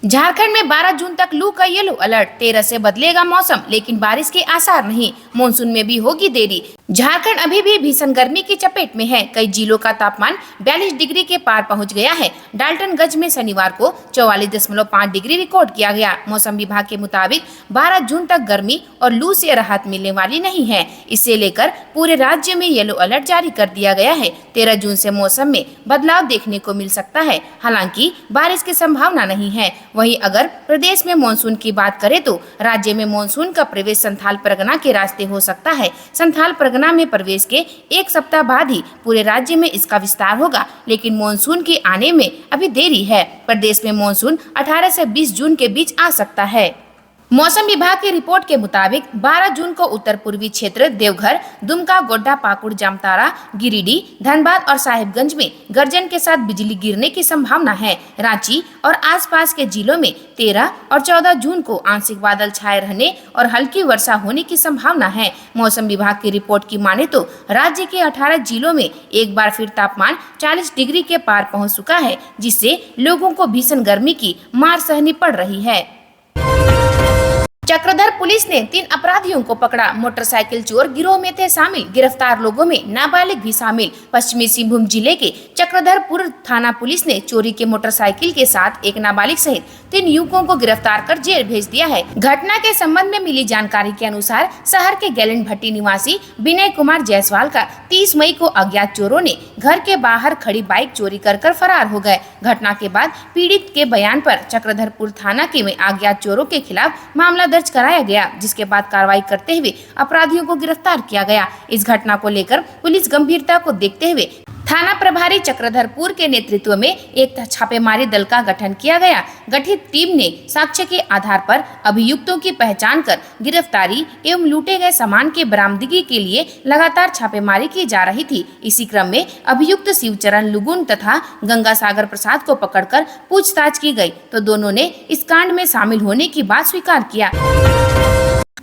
झारखंड में 12 जून तक लू का येलो अलर्ट, 13 से बदलेगा मौसम, लेकिन बारिश के आसार नहीं। मानसून में भी होगी देरी। झारखंड अभी भी भीषण गर्मी की चपेट में है। कई जिलों का तापमान 42 डिग्री के पार पहुंच गया है। डाल्टनगंज में शनिवार को 44.5 डिग्री रिकॉर्ड किया गया। मौसम विभाग के मुताबिक 12 जून तक गर्मी और लू से राहत मिलने वाली नहीं है। इसे लेकर पूरे राज्य में येलो अलर्ट जारी कर दिया गया है। 13 जून से मौसम में बदलाव देखने को मिल सकता है। हालांकि बारिश की संभावना नहीं है। वहीं अगर प्रदेश में मानसून की बात करें तो राज्य में मानसून का प्रवेश संथाल परगना के रास्ते हो सकता है। संथाल परगना में प्रवेश के एक सप्ताह बाद ही पूरे राज्य में इसका विस्तार होगा, लेकिन मानसून के आने में अभी देरी है। प्रदेश में मानसून 18 से 20 जून के बीच आ सकता है। मौसम विभाग की रिपोर्ट के मुताबिक 12 जून को उत्तर पूर्वी क्षेत्र देवघर, दुमका, गोड्डा, पाकुड़, जामताड़ा, गिरिडीह, धनबाद और साहिबगंज में गर्जन के साथ बिजली गिरने की संभावना है। रांची और आसपास के जिलों में 13 और 14 जून को आंशिक बादल छाए रहने और हल्की वर्षा होने की संभावना है। मौसम विभाग की रिपोर्ट की माने तो राज्य के 18 जिलों में एक बार फिर तापमान 40 डिग्री के पार पहुँच चुका है, जिससे लोगों को भीषण गर्मी की मार सहनी पड़ रही है। चक्रधर पुलिस ने 3 अपराधियों को पकड़ा। मोटरसाइकिल चोर गिरोह में थे शामिल। गिरफ्तार लोगों में नाबालिग भी शामिल। पश्चिमी सिंहभूम जिले के चक्रधरपुर थाना पुलिस ने चोरी के मोटरसाइकिल के साथ एक नाबालिग सहित 3 युवकों को गिरफ्तार कर जेल भेज दिया है। घटना के संबंध में मिली जानकारी के अनुसार शहर के गैलन भट्टी निवासी विनय कुमार जायसवाल का 30 मई को अज्ञात चोरों ने घर के बाहर खड़ी बाइक चोरी कर फरार हो गए। घटना के बाद पीड़ित के बयान पर चक्रधरपुर थाना के में अज्ञात चोरों के खिलाफ मामला दर्ज कराया गया, जिसके बाद कार्रवाई करते हुए अपराधियों को गिरफ्तार किया गया। इस घटना को लेकर पुलिस गंभीरता को देखते हुए थाना प्रभारी चक्रधरपुर के नेतृत्व में एक छापेमारी दल का गठन किया गया। गठित टीम ने साक्ष्य के आधार पर अभियुक्तों की पहचान कर गिरफ्तारी एवं लूटे गए सामान के बरामदगी के लिए लगातार छापेमारी की जा रही थी। इसी क्रम में अभियुक्त शिवचरण लुगुन तथा गंगा सागर प्रसाद को पकड़कर पूछताछ की गई, तो दोनों ने इस कांड में शामिल होने की बात स्वीकार किया।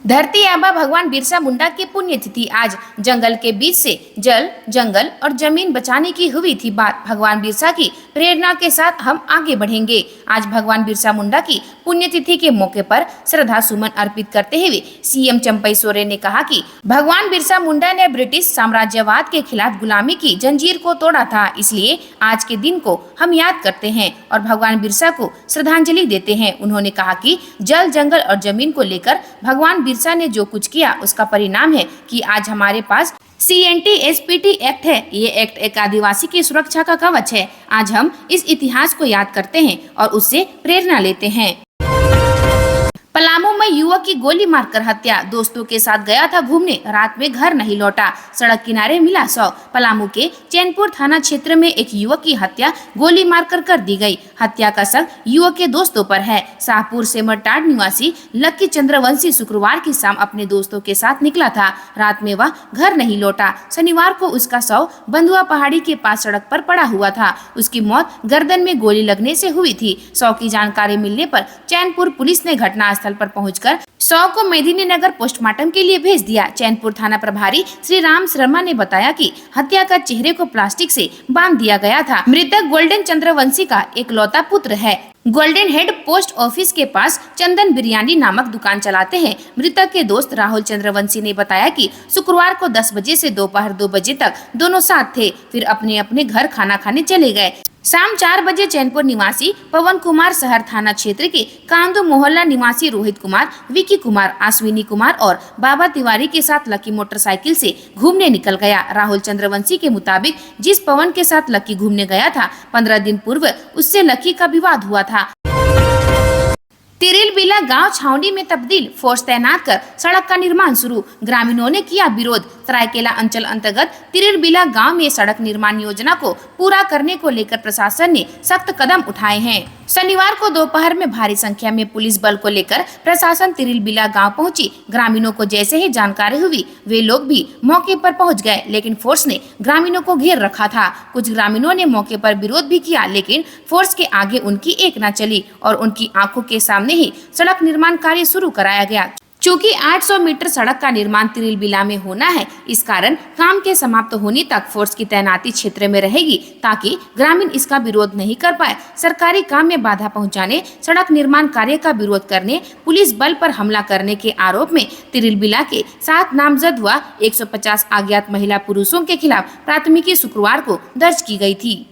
धरती आबा भगवान बिरसा मुंडा की पुण्यतिथि आज। जंगल के बीच से जल, जंगल और जमीन बचाने की हुई थी बात। भगवान बिरसा की प्रेरणा के साथ हम आगे बढ़ेंगे। आज भगवान बिरसा मुंडा की पुण्यतिथि के मौके पर श्रद्धा सुमन अर्पित करते हुए सीएम चंपई सोरेन ने कहा कि भगवान बिरसा मुंडा ने ब्रिटिश साम्राज्यवाद के खिलाफ गुलामी की जंजीर को तोड़ा था, इसलिए आज के दिन को हम याद करते हैं और भगवान बिरसा को श्रद्धांजलि देते हैं। उन्होंने कहा कि जल, जंगल और जमीन को लेकर भगवान बिरसा ने जो कुछ किया उसका परिणाम है कि आज हमारे पास CNT-SPT एक्ट है। ये एक्ट एक आदिवासी की सुरक्षा का कवच है। आज हम इस इतिहास को याद करते हैं और उससे प्रेरणा लेते हैं। पलामू में युवक की गोली मारकर हत्या। दोस्तों के साथ गया था घूमने, रात में घर नहीं लौटा, सड़क किनारे मिला शव। पलामू के चैनपुर थाना क्षेत्र में एक युवक की हत्या गोली मारकर कर दी गई। हत्या का शक युवक के दोस्तों पर है। शाहपुर सेमरटाड निवासी लक्की चंद्रवंशी शुक्रवार की शाम अपने दोस्तों के साथ निकला था। रात में वह घर नहीं लौटा। शनिवार को उसका शव बंधुआ पहाड़ी के पास सड़क पर पड़ा हुआ था। उसकी मौत गर्दन में गोली लगने से हुई थी। शव की जानकारी मिलने पर चैनपुर पुलिस ने घटनास्थल पर पहुंचकर शव को मेदिनीनगर पोस्टमार्टम के लिए भेज दिया। चैनपुर थाना प्रभारी श्री राम शर्मा ने बताया कि हत्या का चेहरे को प्लास्टिक से बांध दिया गया था। मृतक गोल्डन चंद्रवंशी का एकलौता पुत्र है। गोल्डन हेड पोस्ट ऑफिस के पास चंदन बिरयानी नामक दुकान चलाते हैं। मृतक के दोस्त राहुल चंद्रवंशी ने बताया कि शुक्रवार को 10 बजे से दोपहर 2 बजे तक दोनों साथ थे, फिर अपने अपने घर खाना खाने चले गए। शाम 4 बजे चैनपुर निवासी पवन कुमार शहर थाना क्षेत्र के कांदू मोहल्ला निवासी रोहित कुमार, विकी कुमार, अश्विनी कुमार और बाबा तिवारी के साथ लकी मोटरसाइकिल से घूमने निकल गया। राहुल चंद्रवंशी के मुताबिक जिस पवन के साथ लकी घूमने गया था, 15 दिन पूर्व उससे लकी का विवाद हुआ था। तिरिलबिला गांव छावनी में तब्दील, फोर्स तैनात कर सड़क का निर्माण शुरू। ग्रामीणों ने किया विरोध। सरायकेला अंचल अंतर्गत तिरिलबिला गांव में सड़क निर्माण योजना को पूरा करने को लेकर प्रशासन ने सख्त कदम उठाए हैं। शनिवार को दोपहर में भारी संख्या में पुलिस बल को लेकर प्रशासन तिरिलबिला गांव पहुंची। ग्रामीणों को जैसे ही जानकारी हुई वे लोग भी मौके पर पहुंच गए, लेकिन फोर्स ने ग्रामीणों को घेर रखा था। कुछ ग्रामीणों ने मौके पर विरोध भी किया, लेकिन फोर्स के आगे उनकी एक न चली और उनकी आंखों के सामने ही सड़क निर्माण कार्य शुरू कराया गया। चूंकि 800 मीटर सड़क का निर्माण तिरिलबिला में होना है, इस कारण काम के समाप्त होने तक फोर्स की तैनाती क्षेत्र में रहेगी ताकि ग्रामीण इसका विरोध नहीं कर पाए। सरकारी काम में बाधा पहुंचाने, सड़क निर्माण कार्य का विरोध करने, पुलिस बल पर हमला करने के आरोप में तिरिलबिला के 7 नामजद व 150 अज्ञात महिला पुरुषों के खिलाफ प्राथमिकी शुक्रवार को दर्ज की गई थी।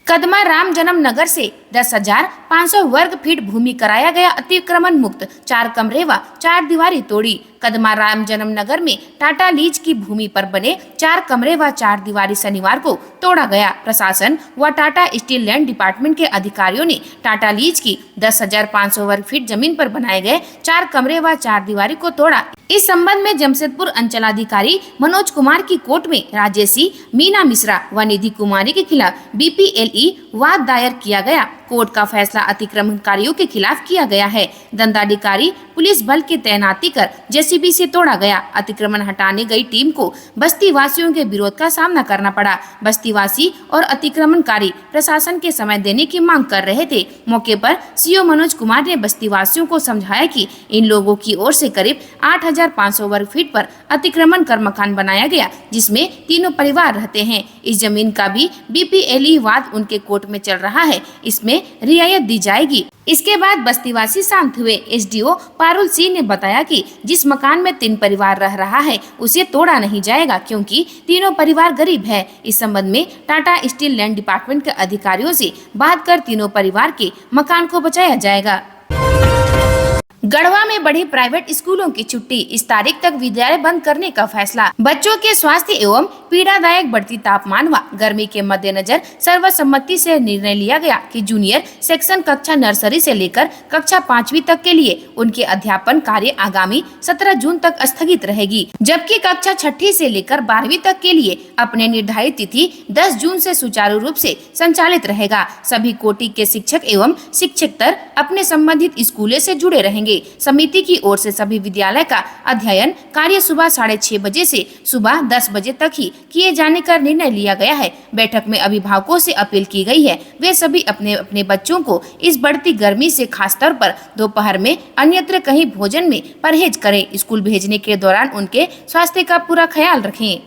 कदमा राम जन्म नगर से 10,500 वर्ग फीट भूमि कराया गया अतिक्रमण मुक्त, 4 कमरे व 4 दीवारी तोड़ी। कदमा राम जन्म नगर में टाटा लीज की भूमि पर बने 4 कमरे व 4 दीवारी शनिवार को तोड़ा गया। प्रशासन व टाटा स्टील लैंड डिपार्टमेंट के अधिकारियों ने टाटा लीज की 10,500 वर्ग फीट जमीन पर बनाए गए 4 कमरे व 4 दीवारी को तोड़ा। इस संबंध में जमशेदपुर अंचलाधिकारी मनोज कुमार की कोर्ट में राजेशी, मीना मिश्रा व निधि कुमारी के खिलाफ BPLE वाद दायर किया गया। कोर्ट का फैसला अतिक्रमणकारियों के खिलाफ किया गया है। दंडाधिकारी पुलिस बल की तैनाती कर JCB से तोड़ा गया। अतिक्रमण हटाने गई टीम को बस्ती वासियों के विरोध का सामना करना पड़ा। बस्ती वासी और अतिक्रमणकारी प्रशासन के समय देने की मांग कर रहे थे। मौके पर CO मनोज कुमार ने बस्ती वासियों को समझाया कि इन लोगों की ओर से करीब 8,500 वर्ग फीट पर अतिक्रमण कर मकान बनाया गया, जिसमें तीनों परिवार रहते हैं। इस जमीन का भी BPLE वाद उनके कोर्ट में चल रहा है, इसमें रियायत दी जाएगी। इसके बाद बस्तीवासी शांत हुए। SDO पारुल सिंह ने बताया कि जिस मकान में 3 परिवार रह रहा है उसे तोड़ा नहीं जाएगा क्योंकि तीनों परिवार गरीब है। इस संबंध में टाटा स्टील लैंड डिपार्टमेंट के अधिकारियों से बात कर तीनों परिवार के मकान को बचाया जाएगा। गढ़वा में बढ़ी प्राइवेट स्कूलों की छुट्टी, इस तारीख तक विद्यालय बंद करने का फैसला। बच्चों के स्वास्थ्य एवं पीड़ादायक बढ़ती तापमान व गर्मी के मद्देनजर सर्वसम्मति से निर्णय लिया गया कि जूनियर सेक्शन कक्षा नर्सरी से लेकर कक्षा 5वीं तक के लिए उनके अध्यापन कार्य आगामी 17 जून तक स्थगित रहेगी, जबकि कक्षा 6ठी से लेकर 12वीं तक के लिए अपने निर्धारित तिथि 10 जून से सुचारू रूप से संचालित रहेगा। सभी कोटि के शिक्षक एवं शिक्षकेतर अपने संबंधित स्कूलों से जुड़े रहेंगे। समिति की ओर से सभी विद्यालय का अध्ययन कार्य सुबह 6:30 बजे से सुबह 10 बजे तक ही किए जाने का निर्णय लिया गया है। बैठक में अभिभावकों से अपील की गई है वे सभी अपने अपने बच्चों को इस बढ़ती गर्मी से खासतौर पर दोपहर में अन्यत्र कहीं भोजन में परहेज करें। स्कूल भेजने के दौरान उनके स्वास्थ्य का पूरा ख्याल रखें।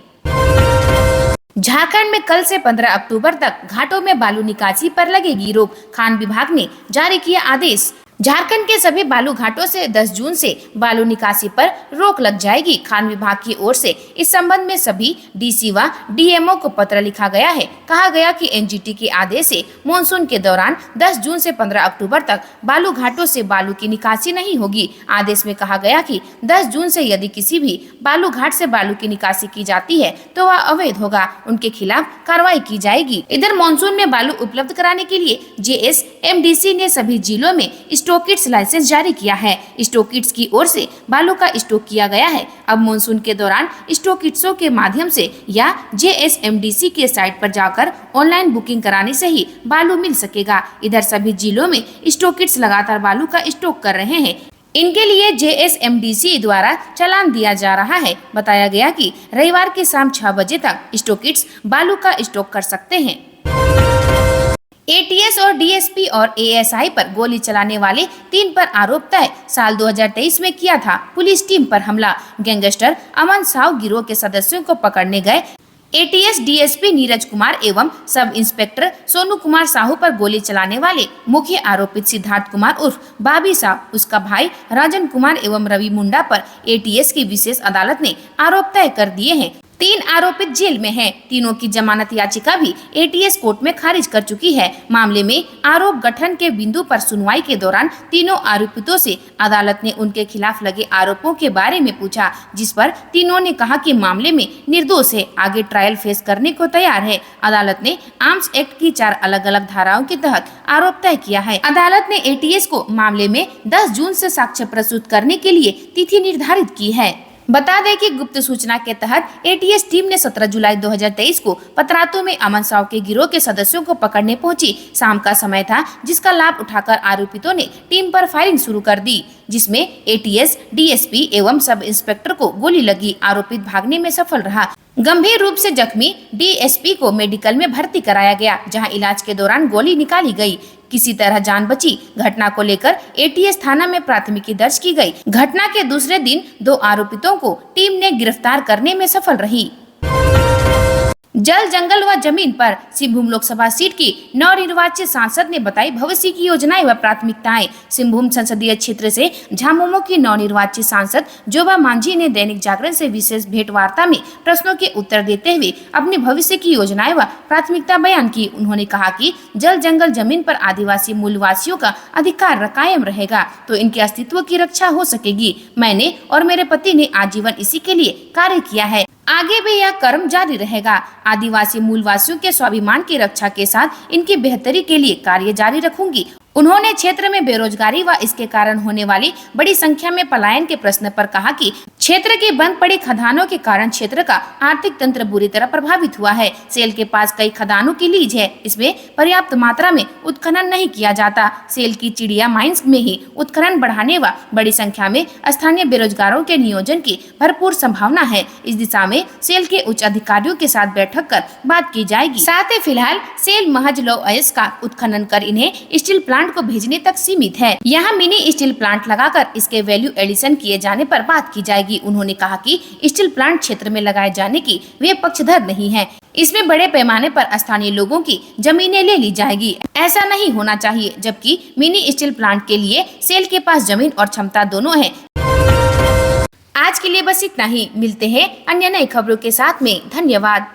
झारखंड में कल से 15 अक्टूबर तक घाटों में बालू निकासी पर लगेगी रोक, खान विभाग ने जारी किया आदेश। झारखंड के सभी बालू घाटों से 10 जून से बालू निकासी पर रोक लग जाएगी। खान विभाग की ओर से इस संबंध में सभी DC व DMO को पत्र लिखा गया है। कहा गया कि NGT के आदेश से मानसून के दौरान 10 जून से 15 अक्टूबर तक बालू घाटों से बालू की निकासी नहीं होगी। आदेश में कहा गया कि 10 जून से यदि किसी भी बालू घाट से बालू की निकासी की जाती है तो वह अवैध होगा, उनके खिलाफ कार्रवाई की जाएगी। इधर मानसून में बालू उपलब्ध कराने के लिए JSMDC ने सभी जिलों में स्टॉकिट्स लाइसेंस जारी किया है। स्टॉकिट्स की ओर से बालू का स्टॉक किया गया है। अब मानसून के दौरान स्टॉकिट्सों के माध्यम से या JSMDC के साइट पर जाकर ऑनलाइन बुकिंग कराने से ही बालू मिल सकेगा। इधर सभी जिलों में स्टॉकिट्स लगातार बालू का स्टॉक कर रहे हैं। इनके लिए JSMDC द्वारा चालान दिया जा रहा है। बताया गया कि रविवार के शाम 6 बजे तक स्टॉकिट्स बालू का स्टॉक कर सकते हैं। ATS और DSP और ASI पर गोली चलाने वाले 3 पर आरोप तय, साल 2023 में किया था पुलिस टीम पर हमला। गैंगस्टर अमन साव गिरोह के सदस्यों को पकड़ने गए ATS DSP नीरज कुमार एवं सब इंस्पेक्टर सोनू कुमार साहू पर गोली चलाने वाले मुख्य आरोपित सिद्धार्थ कुमार उर्फ बाबी साहब, उसका भाई राजन कुमार एवं रवि मुंडा पर ATS की विशेष अदालत ने आरोप तय कर दिए हैं। 3 आरोपित जेल में हैं। तीनों की जमानत याचिका भी ATS कोर्ट में खारिज कर चुकी है। मामले में आरोप गठन के बिंदु पर सुनवाई के दौरान तीनों आरोपितों से अदालत ने उनके खिलाफ लगे आरोपों के बारे में पूछा, जिस पर तीनों ने कहा कि मामले में निर्दोष है, आगे ट्रायल फेस करने को तैयार है। अदालत ने आर्म्स एक्ट की 4 अलग अलग धाराओं के तहत आरोप तय किया है। अदालत ने ATS को मामले में 10 जून से साक्ष्य प्रस्तुत करने के लिए तिथि निर्धारित की है। बता दें कि गुप्त सूचना के तहत ATS टीम ने 17 जुलाई 2023 को पतरातू में अमन साव के गिरोह के सदस्यों को पकड़ने पहुंची। शाम का समय था, जिसका लाभ उठाकर आरोपितों ने टीम पर फायरिंग शुरू कर दी, जिसमें ATS DSP एवं सब इंस्पेक्टर को गोली लगी। आरोपित भागने में सफल रहा। गंभीर रूप से जख्मी DSP को मेडिकल में भर्ती कराया गया, जहां इलाज के दौरान गोली निकाली गई। किसी तरह जान बची। घटना को लेकर एटीएस थाना में प्राथमिकी दर्ज की गई। घटना के दूसरे दिन 2 आरोपितों को टीम ने गिरफ्तार करने में सफल रही। जल जंगल व जमीन पर सिंहभूम लोकसभा सीट की नवनिर्वाचित सांसद ने बताई भविष्य की योजनाएं व प्राथमिकताएं। सिंहभूम संसदीय क्षेत्र से झामुमो की नवनिर्वाचित सांसद जोबा मांझी ने दैनिक जागरण से विशेष भेंट वार्ता में प्रश्नों के उत्तर देते हुए अपनी भविष्य की योजनाएं व प्राथमिकता बयान की। उन्होंने कहा कि जल जंगल जमीन पर आदिवासी मूलवासियों का अधिकार कायम रहेगा तो इनके अस्तित्व की रक्षा हो सकेगी। मैंने और मेरे पति ने आजीवन इसी के लिए कार्य किया है, आगे भी यह कर्म जारी रहेगा। आदिवासी मूलवासियों के स्वाभिमान की रक्षा के साथ इनकी बेहतरी के लिए कार्य जारी रखूंगी। उन्होंने क्षेत्र में बेरोजगारी व इसके कारण होने वाली बड़ी संख्या में पलायन के प्रश्न पर कहा कि क्षेत्र की बंद पड़ी खदानों के कारण क्षेत्र का आर्थिक तंत्र बुरी तरह प्रभावित हुआ है। सेल के पास कई खदानों की लीज है, इसमें पर्याप्त मात्रा में उत्खनन नहीं किया जाता। सेल की चिड़िया माइंस में ही उत्खनन बढ़ाने व बड़ी संख्या में स्थानीय बेरोजगारों के नियोजन की भरपूर संभावना है। इस दिशा में सेल के उच्च अधिकारियों के साथ बैठक कर बात की जाएगी। साथ ही फिलहाल सेल महज लौ अयस्क का उत्खनन कर इन्हें स्टील प्लांट को भेजने तक सीमित है। यहाँ मिनी स्टील प्लांट लगाकर इसके वैल्यू एडिशन किए जाने पर बात की जाएगी। उन्होंने कहा कि स्टील प्लांट क्षेत्र में लगाए जाने की वे पक्षधर नहीं है। इसमें बड़े पैमाने पर स्थानीय लोगों की जमीनें ले ली जाएगी। ऐसा नहीं होना चाहिए, जबकि मिनी स्टील प्लांट के लिए सेल के पास जमीन और क्षमता दोनों है। आज के लिए बस इतना ही। मिलते हैं अन्य नई खबरों के साथ में। धन्यवाद।